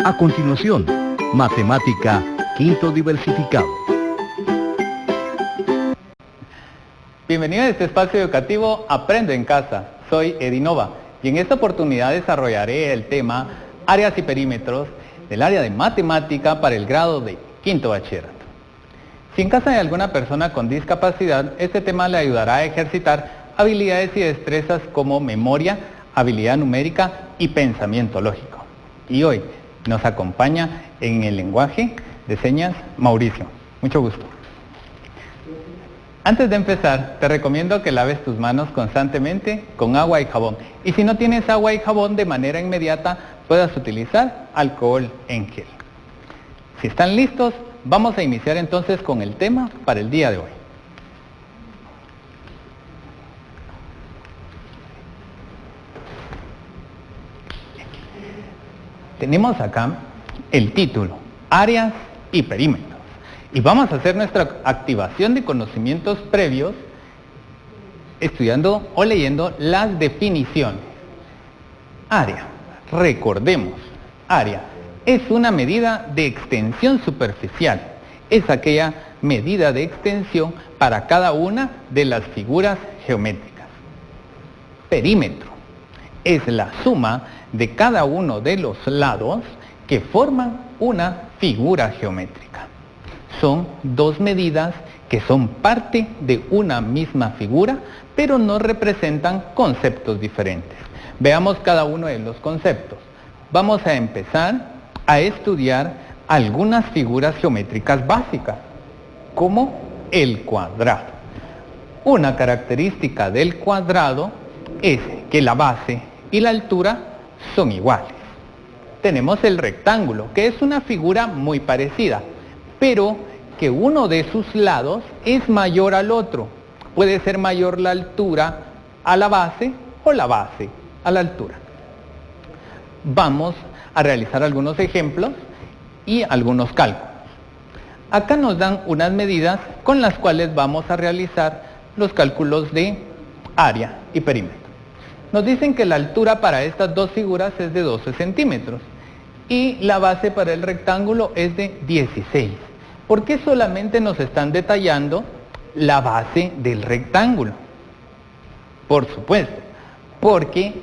A continuación, Matemática Quinto Diversificado. Bienvenido a este espacio educativo Aprendo en Casa. Soy Edinova y en esta oportunidad desarrollaré el tema áreas y perímetros del área de matemática para el grado de quinto bachillerato. Si en casa hay alguna persona con discapacidad, este tema le ayudará a ejercitar habilidades y destrezas como memoria, habilidad numérica y pensamiento lógico. Y hoy nos acompaña en el lenguaje de señas Mauricio. Mucho gusto. Antes de empezar, te recomiendo que laves tus manos constantemente con agua y jabón. Y si no tienes agua y jabón, de manera inmediata puedas utilizar alcohol en gel. Si están listos, vamos a iniciar entonces con el tema para el día de hoy. Tenemos acá el título, áreas y perímetros. Y vamos a hacer nuestra activación de conocimientos previos estudiando o leyendo las definiciones. Área, recordemos, área es una medida de extensión superficial. Es aquella medida de extensión para cada una de las figuras geométricas. Perímetro es la suma de cada uno de los lados que forman una figura geométrica. Son dos medidas que son parte de una misma figura, pero no representan conceptos diferentes. Veamos cada uno de los conceptos. Vamos a empezar a estudiar algunas figuras geométricas básicas, como el cuadrado. Una característica del cuadrado es que la base y la altura son iguales. Tenemos el rectángulo, que es una figura muy parecida, pero que uno de sus lados es mayor al otro. Puede ser mayor la altura a la base o la base a la altura. Vamos a realizar algunos ejemplos y algunos cálculos. Acá nos dan unas medidas con las cuales vamos a realizar los cálculos de área y perímetro. Nos dicen que la altura para estas dos figuras es de 12 centímetros y la base para el rectángulo es de 16. ¿Por qué solamente nos están detallando la base del rectángulo? Por supuesto, porque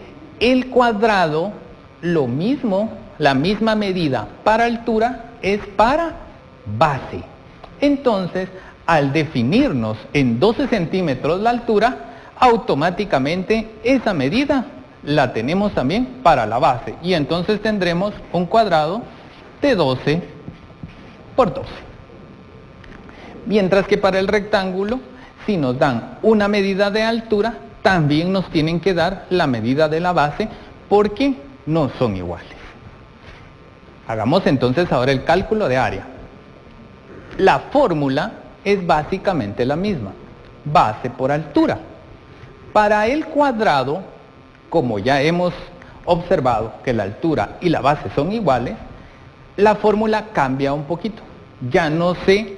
el cuadrado, lo mismo, la misma medida para altura es para base. Entonces, al definirnos en 12 centímetros la altura, automáticamente esa medida la tenemos también para la base. Y entonces tendremos un cuadrado de 12 por 12. Mientras que para el rectángulo, si nos dan una medida de altura, también nos tienen que dar la medida de la base porque no son iguales. Hagamos entonces ahora el cálculo de área. La fórmula es básicamente la misma, base por altura. Para el cuadrado, como ya hemos observado que la altura y la base son iguales, la fórmula cambia un poquito. Ya no se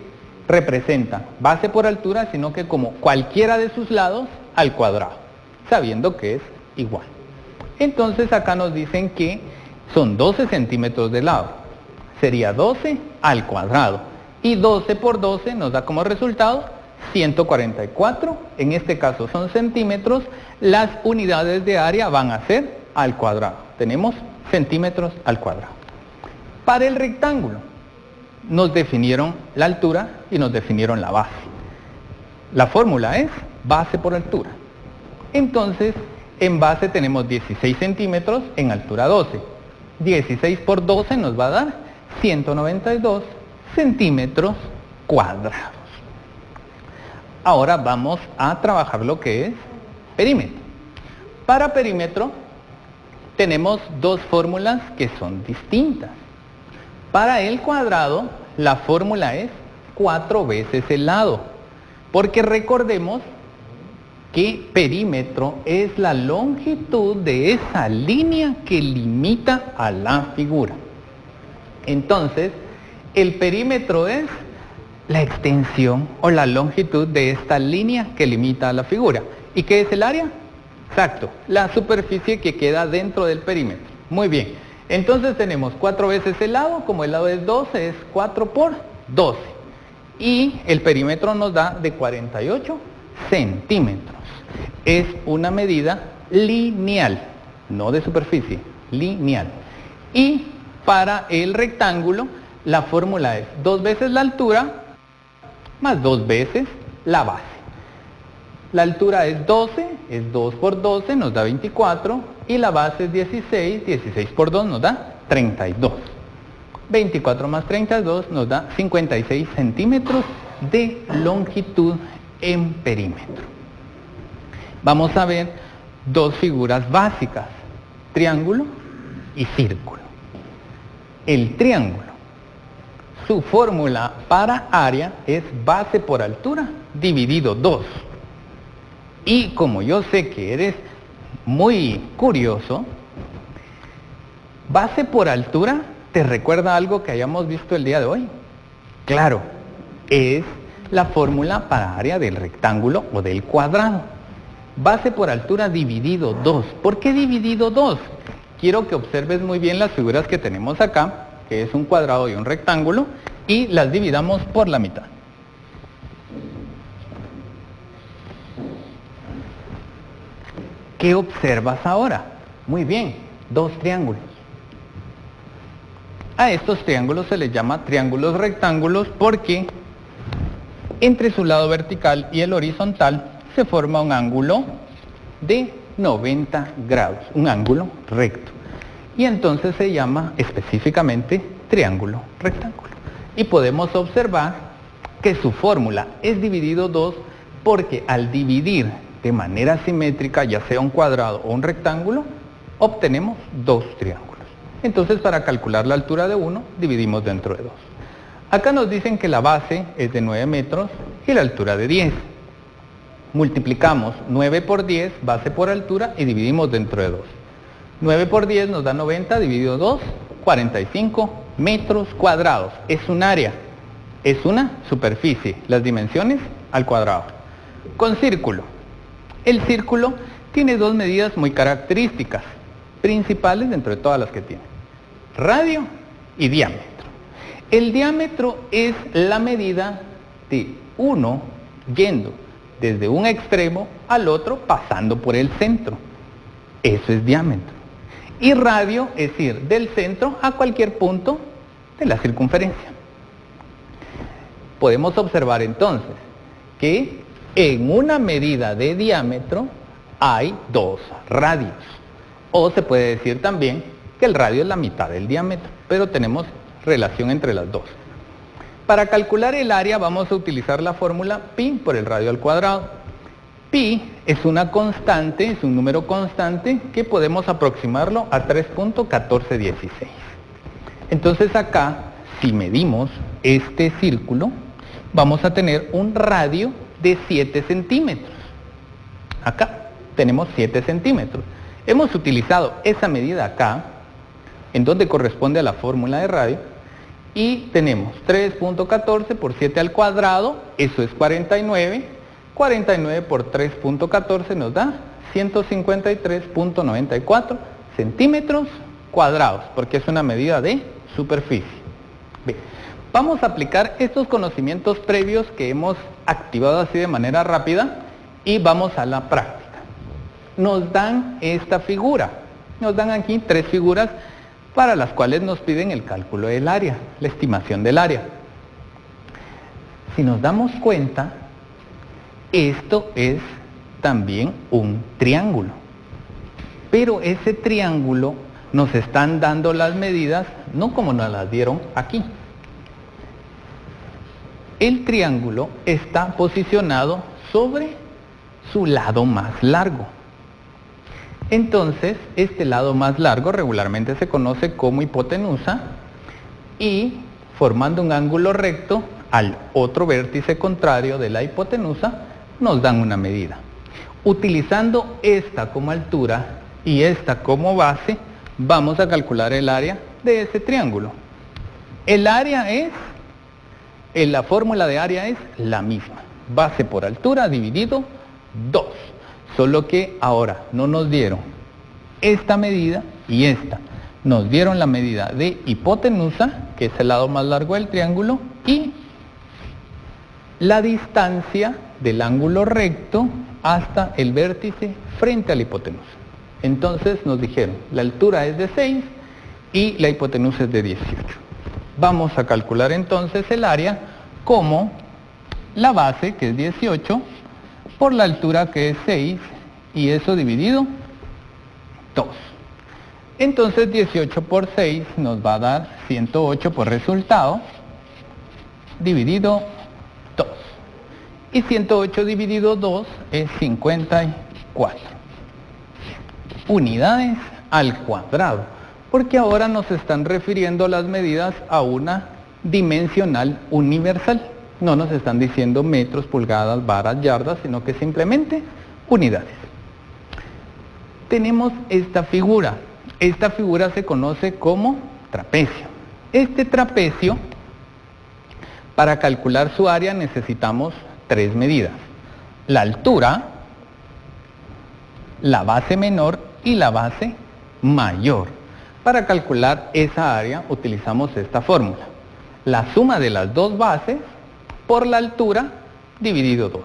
representa base por altura, sino que como cualquiera de sus lados al cuadrado, sabiendo que es igual. Entonces acá nos dicen que son 12 centímetros de lado. Sería 12 al cuadrado. Y 12 por 12 nos da como resultado 144. En este caso son centímetros. Las unidades de área van a ser al cuadrado. Tenemos centímetros al cuadrado. Para el rectángulo, nos definieron la altura y nos definieron la base. La fórmula es base por altura. Entonces, en base tenemos 16 centímetros, en altura 12. 16 por 12 nos va a dar 192 centímetros cuadrados. Ahora vamos a trabajar lo que es perímetro. Para perímetro tenemos dos fórmulas que son distintas. Para el cuadrado, la fórmula es 4 veces el lado, porque recordemos que perímetro es la longitud de esa línea que limita a la figura. Entonces, el perímetro es la extensión o la longitud de esta línea que limita a la figura. ¿Y qué es el área? Exacto, la superficie que queda dentro del perímetro. Muy bien, Entonces tenemos 4 veces el lado, como el lado es 12, es 4 por 12. Y el perímetro nos da de 48 centímetros. Es una medida lineal, no de superficie, lineal. Y para el rectángulo, la fórmula es 2 veces la altura más 2 veces la base. La altura es 12, es 2 por 12, nos da 24, y la base es 16, 16 por 2 nos da 32. 24 más 32 nos da 56 centímetros de longitud en perímetro. Vamos a ver dos figuras básicas, triángulo y círculo. El triángulo, su fórmula para área es base por altura dividido 2. Y como yo sé que eres muy curioso, base por altura, ¿te recuerda algo que hayamos visto el día de hoy? Claro, es la fórmula para área del rectángulo o del cuadrado. Base por altura dividido 2. ¿Por qué dividido 2? Quiero que observes muy bien las figuras que tenemos acá, que es un cuadrado y un rectángulo, y las dividamos por la mitad. ¿Qué observas ahora? Muy bien, dos triángulos. A estos triángulos se les llama triángulos rectángulos porque entre su lado vertical y el horizontal se forma un ángulo de 90 grados, un ángulo recto. Y entonces se llama específicamente triángulo rectángulo. Y podemos observar que su fórmula es dividido 2 porque al dividir de manera simétrica, ya sea un cuadrado o un rectángulo, obtenemos dos triángulos. Entonces, para calcular la altura de uno, dividimos dentro de 2. Acá nos dicen que la base es de 9 metros y la altura de 10. Multiplicamos 9 por 10, base por altura, y dividimos dentro de 2. 9 por 10 nos da 90, dividido 2, 45 metros cuadrados. Es un área, es una superficie, las dimensiones al cuadrado. Con círculo. El círculo tiene dos medidas muy características, principales dentro de todas las que tiene. Radio y diámetro. El diámetro es la medida de uno yendo desde un extremo al otro pasando por el centro. Eso es diámetro. Y radio es ir del centro a cualquier punto de la circunferencia. Podemos observar entonces que en una medida de diámetro hay dos radios. O se puede decir también que el radio es la mitad del diámetro, pero tenemos relación entre las dos. Para calcular el área vamos a utilizar la fórmula pi por el radio al cuadrado. Pi es una constante, es un número constante que podemos aproximarlo a 3.1416. Entonces acá, si medimos este círculo, vamos a tener un radio de 7 centímetros. Acá tenemos 7 centímetros. Hemos utilizado esa medida acá, en donde corresponde a la fórmula de radio, y tenemos 3.14 por 7 al cuadrado, eso es 49. 49 por 3.14 nos da 153.94 centímetros cuadrados, porque es una medida de superficie. Bien. Vamos a aplicar estos conocimientos previos que hemos activado así de manera rápida y vamos a la práctica. Nos dan esta figura, nos dan aquí 3 figuras para las cuales nos piden el cálculo del área, la estimación del área. Si nos damos cuenta, esto es también un triángulo, pero ese triángulo nos están dando las medidas no como nos las dieron aquí. El triángulo está posicionado sobre su lado más largo. Entonces, este lado más largo regularmente se conoce como hipotenusa y formando un ángulo recto al otro vértice contrario de la hipotenusa nos dan una medida. Utilizando esta como altura y esta como base, vamos a calcular el área de ese triángulo. El área es, la fórmula de área es la misma, base por altura dividido 2, solo que ahora no nos dieron esta medida y esta. nos dieron la medida de hipotenusa, que es el lado más largo del triángulo, y la distancia del ángulo recto hasta el vértice frente a la hipotenusa. Entonces nos dijeron, la altura es de 6 y la hipotenusa es de 18. Vamos a calcular entonces el área como la base, que es 18, por la altura, que es 6, y eso dividido 2. Entonces 18 por 6 nos va a dar 108 por resultado, dividido 2. Y 108 dividido 2 es 54 unidades al cuadrado, porque ahora nos están refiriendo las medidas a una dimensional universal. No nos están diciendo metros, pulgadas, varas, yardas, sino que simplemente unidades. Tenemos esta figura. Esta figura se conoce como trapecio. Este trapecio, para calcular su área necesitamos 3 medidas: la altura, la base menor y la base mayor. Para calcular esa área utilizamos esta fórmula: la suma de las dos bases por la altura dividido 2.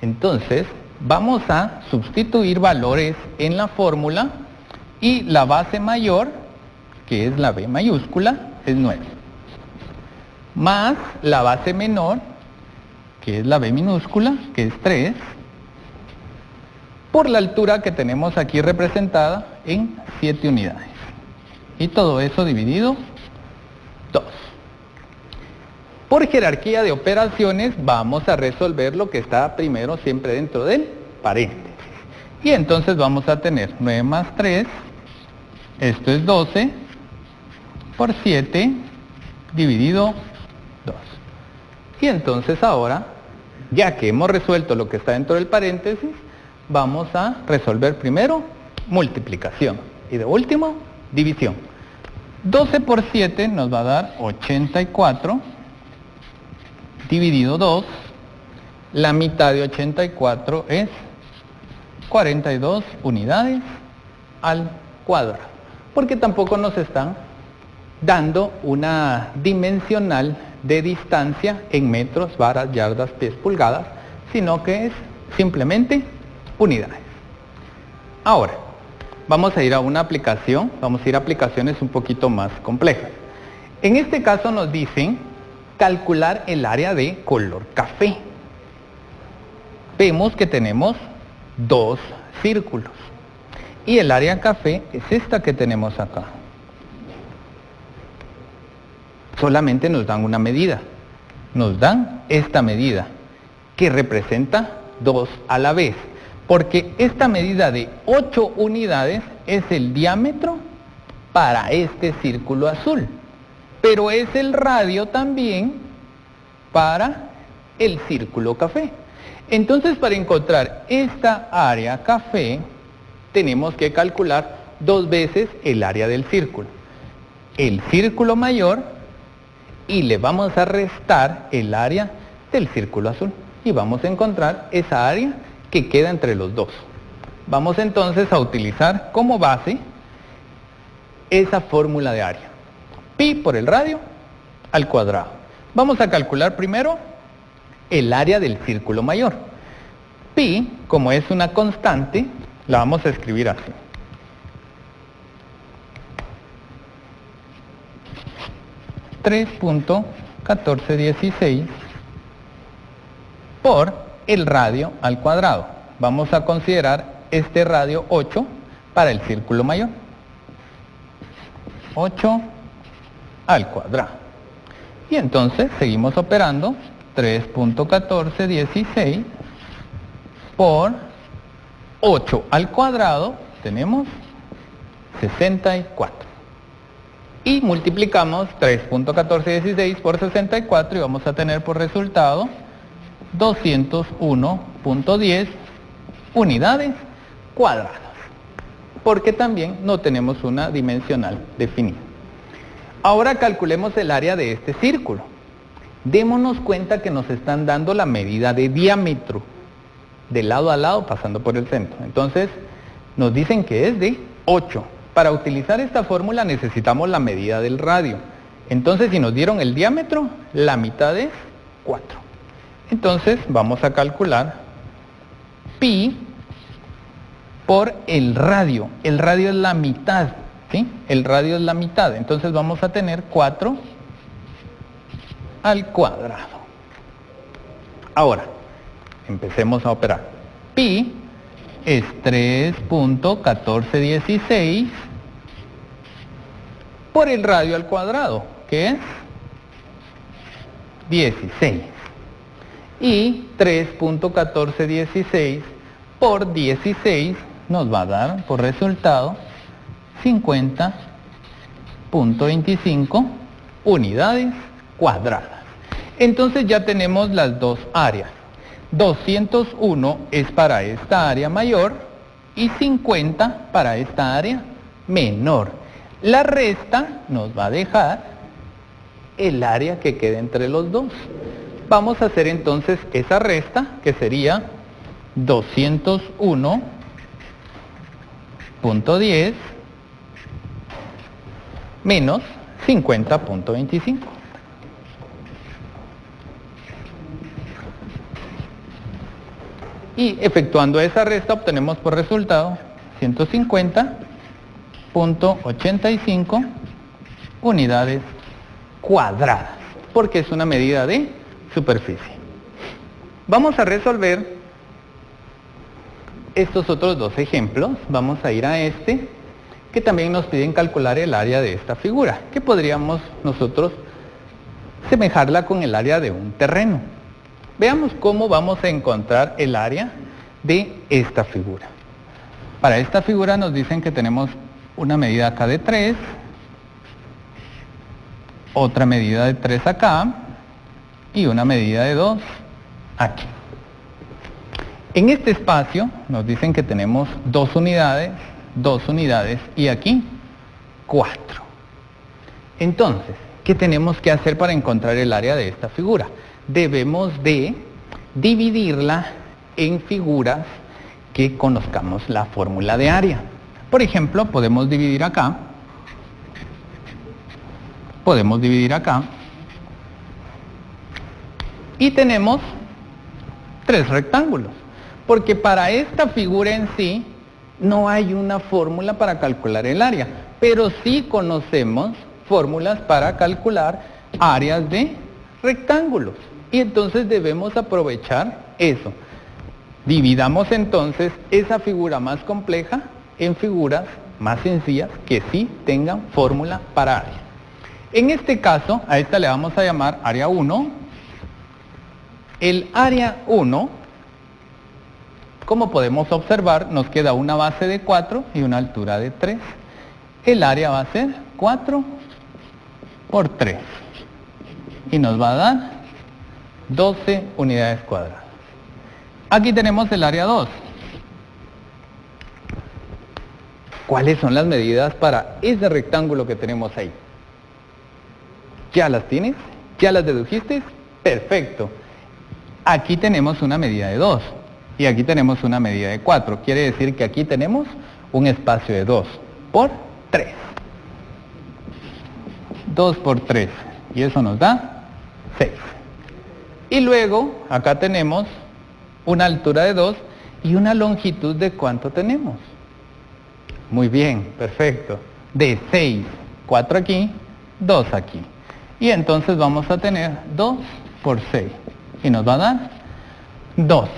Entonces vamos a sustituir valores en la fórmula, y la base mayor, que es la B mayúscula, es 9, más la base menor, que es la B minúscula, que es 3, por la altura que tenemos aquí representada en 7 unidades. Y todo eso dividido 2. Por jerarquía de operaciones vamos a resolver lo que está primero siempre dentro del paréntesis. Y entonces vamos a tener 9 más 3, esto es 12, por 7, dividido 2. Y entonces ahora, ya que hemos resuelto lo que está dentro del paréntesis, vamos a resolver primero multiplicación y de último división. 12 por 7 nos va a dar 84, dividido 2, la mitad de 84 es 42 unidades al cuadrado, porque tampoco nos están dando una dimensional de distancia en metros, varas, yardas, pies, pulgadas, sino que es simplemente unidades. Ahora, vamos a ir a una aplicación, vamos a ir a aplicaciones un poquito más complejas. En este caso nos dicen calcular el área de color café. Vemos que tenemos 2 círculos y el área café es esta que tenemos acá. Solamente nos dan una medida, nos dan esta medida que representa 2 a la vez, porque esta medida de 8 unidades es el diámetro para este círculo azul, pero es el radio también para el círculo café. Entonces, para encontrar esta área café, tenemos que calcular 2 veces el área del círculo mayor, y le vamos a restar el área del círculo azul, y vamos a encontrar esa área que queda entre los dos. Vamos entonces a utilizar como base esa fórmula de área: pi por el radio al cuadrado. Vamos a calcular primero el área del círculo mayor. Pi, como es una constante, la vamos a escribir así: 3.1416 por el radio al cuadrado. Vamos a considerar este radio 8 para el círculo mayor. 8 al cuadrado. Y entonces seguimos operando. 3.1416 por 8 al cuadrado, tenemos 64. Y multiplicamos 3.1416 por 64 y vamos a tener por resultado 201.10 unidades cuadradas, porque también no tenemos una dimensional definida. Ahora calculemos el área de este círculo. Démonos cuenta que nos están dando la medida de diámetro de lado a lado pasando por el centro. Entonces nos dicen que es de 8. Para utilizar esta fórmula necesitamos la medida del radio. Entonces, si nos dieron el diámetro, la mitad es 4. Entonces, vamos a calcular pi por el radio. El radio es la mitad, ¿sí? El radio es la mitad. Entonces, vamos a tener 4 al cuadrado. Ahora, empecemos a operar. Pi es 3.1416 por el radio al cuadrado, que es 16. Y 3.1416 por 16 nos va a dar por resultado 50.25 unidades cuadradas. Entonces ya tenemos las dos áreas. 201 es para esta área mayor y 50 para esta área menor. La resta nos va a dejar el área que quede entre los dos. Vamos a hacer entonces esa resta, que sería 201.10 menos 50.25. Y efectuando esa resta obtenemos por resultado 150.85 unidades cuadradas, porque es una medida de superficie. Vamos a resolver estos otros dos ejemplos. Vamos a ir a este, que también nos piden calcular el área de esta figura, que podríamos nosotros semejarla con el área de un terreno. Veamos cómo vamos a encontrar el área de esta figura. Para esta figura nos dicen que tenemos una medida acá de 3, otra medida de 3 acá y una medida de 2 aquí. En este espacio nos dicen que tenemos 2 unidades y aquí 4. Entonces, ¿qué tenemos que hacer para encontrar el área de esta figura? Debemos de dividirla en figuras que conozcamos la fórmula de área. Por ejemplo, podemos dividir acá, y tenemos 3 rectángulos, porque para esta figura en sí no hay una fórmula para calcular el área, pero sí conocemos fórmulas para calcular áreas de rectángulos. Y entonces debemos aprovechar eso. Dividamos entonces esa figura más compleja en figuras más sencillas que sí tengan fórmula para área. En este caso, a esta le vamos a llamar área 1. El área 1, como podemos observar, nos queda una base de 4 y una altura de 3. El área va a ser 4 por 3 y nos va a dar 12 unidades cuadradas. Aquí tenemos el área 2. ¿Cuáles son las medidas para ese rectángulo que tenemos ahí? ¿Ya las tienes? ¿Ya las dedujiste? Perfecto. Aquí tenemos una medida de 2 y aquí tenemos una medida de 4. Quiere decir que aquí tenemos un espacio de 2 por 3. 2 por 3. Y eso nos da 6. Y luego, acá tenemos una altura de 2 y una longitud de ¿cuánto tenemos? Muy bien, perfecto. De 6, 4 aquí, 2 aquí. Y entonces vamos a tener 2 por 6. Y nos va a dar 12.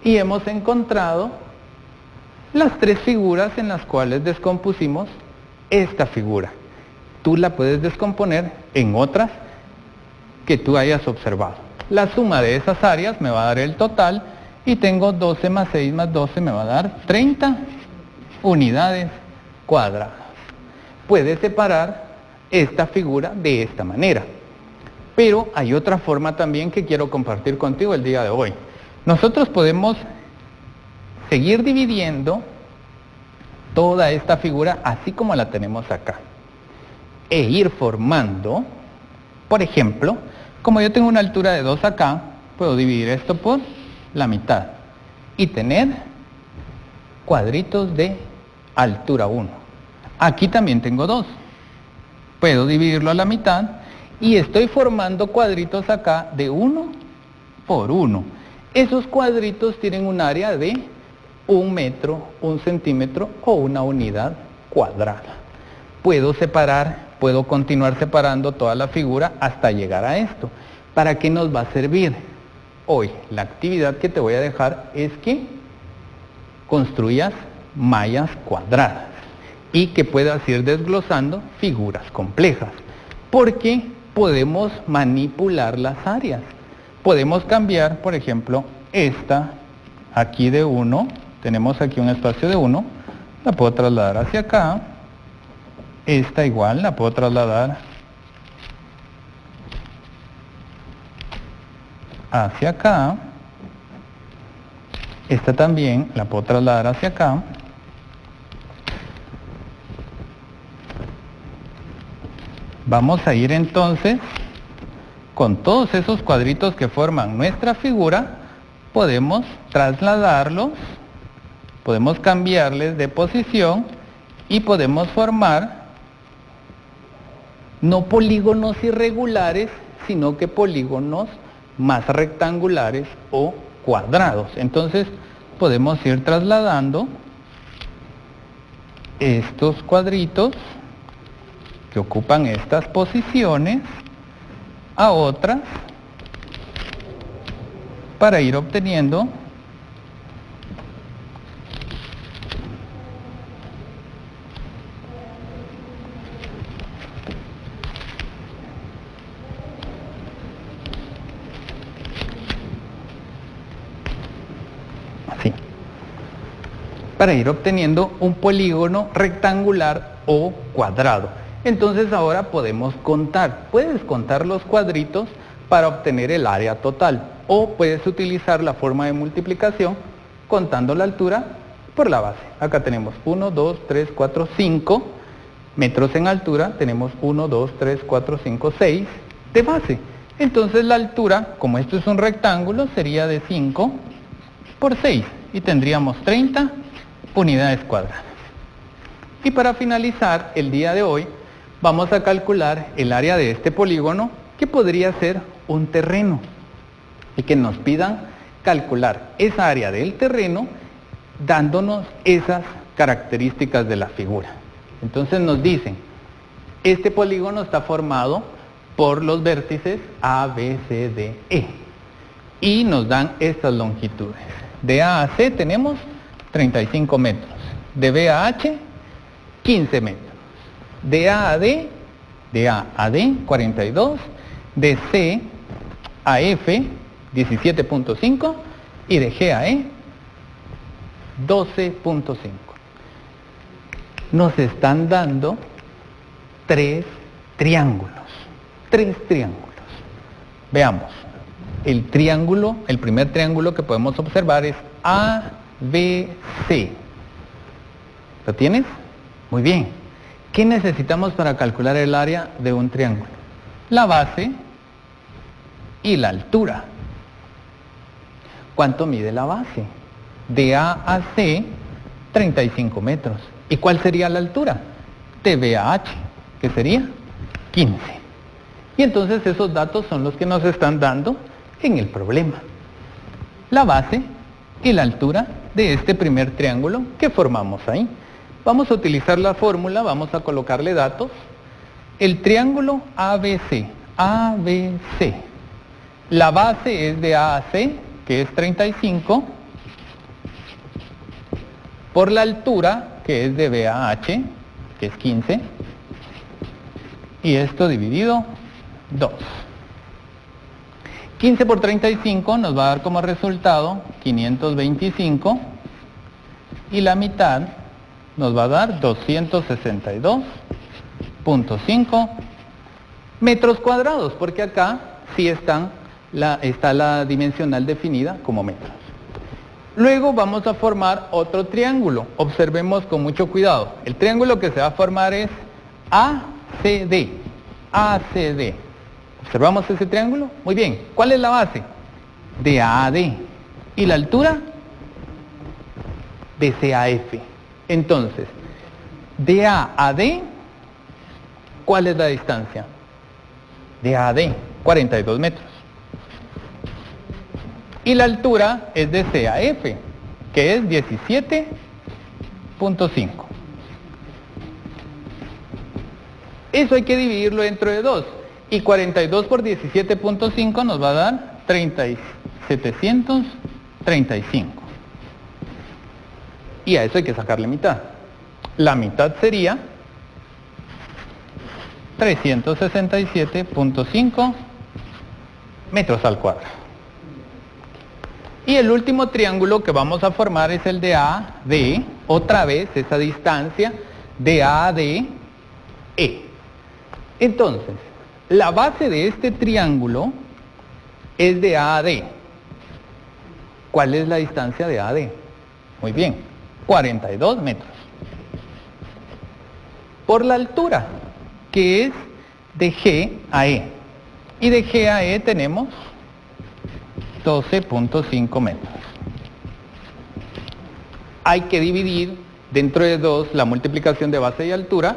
Y hemos encontrado las 3 figuras en las cuales descompusimos esta figura. Tú la puedes descomponer en otras que tú hayas observado. La suma de esas áreas me va a dar el total y tengo 12 más 6 más 12 me va a dar 30 unidades cuadradas. Puedes separar esta figura de esta manera. Pero hay otra forma también que quiero compartir contigo el día de hoy. Nosotros podemos seguir dividiendo toda esta figura así como la tenemos acá. E ir formando, por ejemplo, como yo tengo una altura de 2 acá, puedo dividir esto por la mitad y tener cuadritos de altura 1. Aquí también tengo 2. Puedo dividirlo a la mitad y estoy formando cuadritos acá de 1 por 1. Esos cuadritos tienen un área de 1 metro, 1 centímetro o una unidad cuadrada. Puedo continuar separando toda la figura hasta llegar a esto. ¿Para qué nos va a servir? Hoy la actividad que te voy a dejar es que construyas mallas cuadradas y que puedas ir desglosando figuras complejas, porque podemos manipular las áreas. Podemos cambiar, por ejemplo, esta aquí de 1, tenemos aquí un espacio de 1, la puedo trasladar hacia acá, esta igual la puedo trasladar hacia acá, esta también la puedo trasladar hacia acá, vamos a ir entonces con todos esos cuadritos que forman nuestra figura, podemos trasladarlos, podemos cambiarles de posición y podemos formar no polígonos irregulares, sino que polígonos más rectangulares o cuadrados. Entonces podemos ir trasladando estos cuadritos que ocupan estas posiciones a otras para ir obteniendo así, para ir obteniendo un polígono rectangular o cuadrado. Entonces ahora podemos contar. Puedes contar los cuadritos para obtener el área total, o puedes utilizar la forma de multiplicación contando la altura por la base. Acá tenemos 1, 2, 3, 4, 5 metros en altura, tenemos 1, 2, 3, 4, 5, 6 de base. Entonces la altura, como esto es un rectángulo, sería de 5 por 6 y tendríamos 30 unidades cuadradas. Y para finalizar el día de hoy, vamos a calcular el área de este polígono, que podría ser un terreno, y que nos pidan calcular esa área del terreno dándonos esas características de la figura. Entonces nos dicen, este polígono está formado por los vértices A, B, C, D, E, y nos dan estas longitudes. De A a C tenemos 35 metros, de B a H 15 metros, de A a D 42, de C a F 17.5 y de G a E 12.5. Nos están dando 3 triángulos. Veamos, el primer triángulo que podemos observar es ABC. ¿Lo tienes? Muy bien. ¿Qué necesitamos para calcular el área de un triángulo? La base y la altura. ¿Cuánto mide la base? De A a C, 35 metros. ¿Y cuál sería la altura? De B a H, que sería 15. Y entonces esos datos son los que nos están dando en el problema. La base y la altura de este primer triángulo que formamos ahí. Vamos a utilizar la fórmula, vamos a colocarle datos. El triángulo ABC, la base es de A a C, que es 35, por la altura, que es de B a H, que es 15, y esto dividido 2. 15 por 35 nos va a dar como resultado 525, y la mitad nos va a dar 262.5 metros cuadrados, porque acá sí está la dimensional definida como metros. Luego vamos a formar otro triángulo. Observemos con mucho cuidado. El triángulo que se va a formar es ACD. ¿Observamos ese triángulo? Muy bien. ¿Cuál es la base? De A a D. ¿Y la altura? De C a F. Entonces, De A a D, ¿cuál es la distancia? De A a D, 42 metros. Y la altura es de C a F, que es 17.5. Eso hay que dividirlo dentro de 2. Y 42 por 17.5 nos va a dar 735. Y a eso hay que sacarle mitad. La mitad sería 367.5 metros al cuadrado. Y el último triángulo que vamos a formar es el de AD, otra vez esa distancia de A a D, E. Entonces, la base de este triángulo es de A a D. ¿Cuál es la distancia de A a D? Muy bien, 42 metros. Por la altura, que es de G a E. Y de G a E tenemos 12.5 metros. Hay que dividir dentro de 2 la multiplicación de base y altura.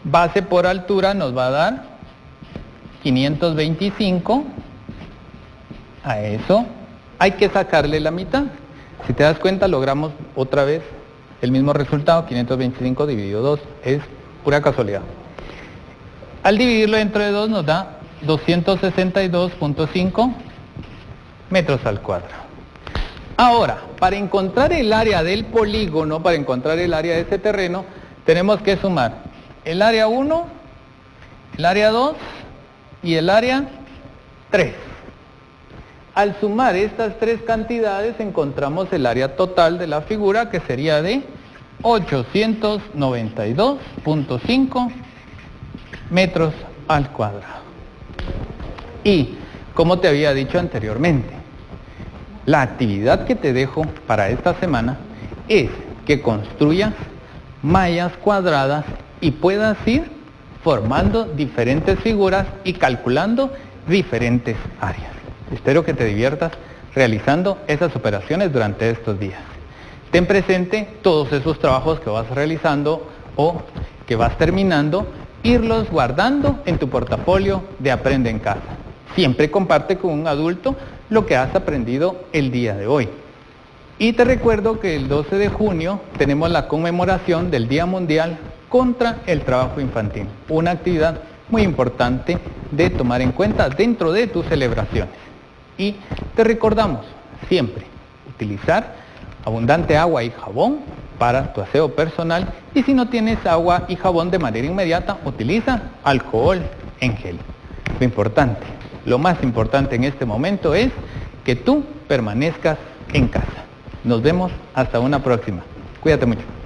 Base por altura nos va a dar 525. A eso hay que sacarle la mitad. Si te das cuenta, logramos otra vez el mismo resultado. 525 dividido 2 es pura casualidad. Al dividirlo dentro de 2 nos da 262.5 metros al cuadrado. Ahora, para encontrar el área del polígono, para encontrar el área de ese terreno, tenemos que sumar el área 1, el área 2 y el área 3. Al sumar estas tres cantidades encontramos el área total de la figura, que sería de 892.5 metros al cuadrado. Y, como te había dicho anteriormente, la actividad que te dejo para esta semana es que construyas mallas cuadradas y puedas ir formando diferentes figuras y calculando diferentes áreas. Espero que te diviertas realizando esas operaciones durante estos días. Ten presente todos esos trabajos que vas realizando o que vas terminando, irlos guardando en tu portafolio de Aprende en Casa. Siempre comparte con un adulto lo que has aprendido el día de hoy. Y te recuerdo que el 12 de junio tenemos la conmemoración del Día Mundial contra el Trabajo Infantil, una actividad muy importante de tomar en cuenta dentro de tus celebraciones. Y te recordamos siempre utilizar abundante agua y jabón para tu aseo personal, y si no tienes agua y jabón de manera inmediata, utiliza alcohol en gel. Lo importante, lo más importante en este momento es que tú permanezcas en casa. Nos vemos hasta una próxima. Cuídate mucho.